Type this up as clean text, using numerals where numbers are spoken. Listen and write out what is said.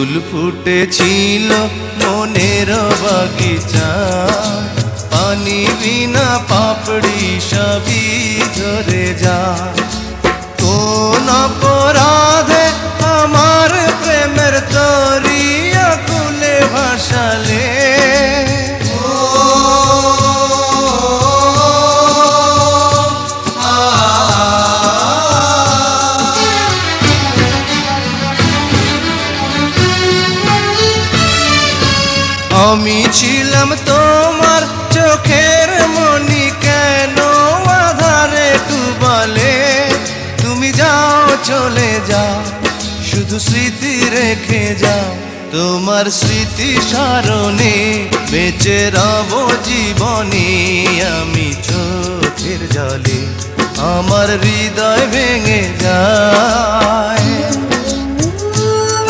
ফুল ফুটেছিল মনের বাগিচা, পানি বিনা পাপড়ি সবই ঝরে যায়। কোন অপরাধে আমার প্রেমের তরি আকুলে ভাসালে, আমি ছিলাম তোমার চোখের মনি, কেন আধারে ডুবালে? তুমি যাও চলে যাও, শুধু স্মৃতি রেখে যাও। তোমার স্মৃতি স্মরণে বেঁচে রব জীবনে। আমি চোখের জলে আমার হৃদয় ভেঙে যায়।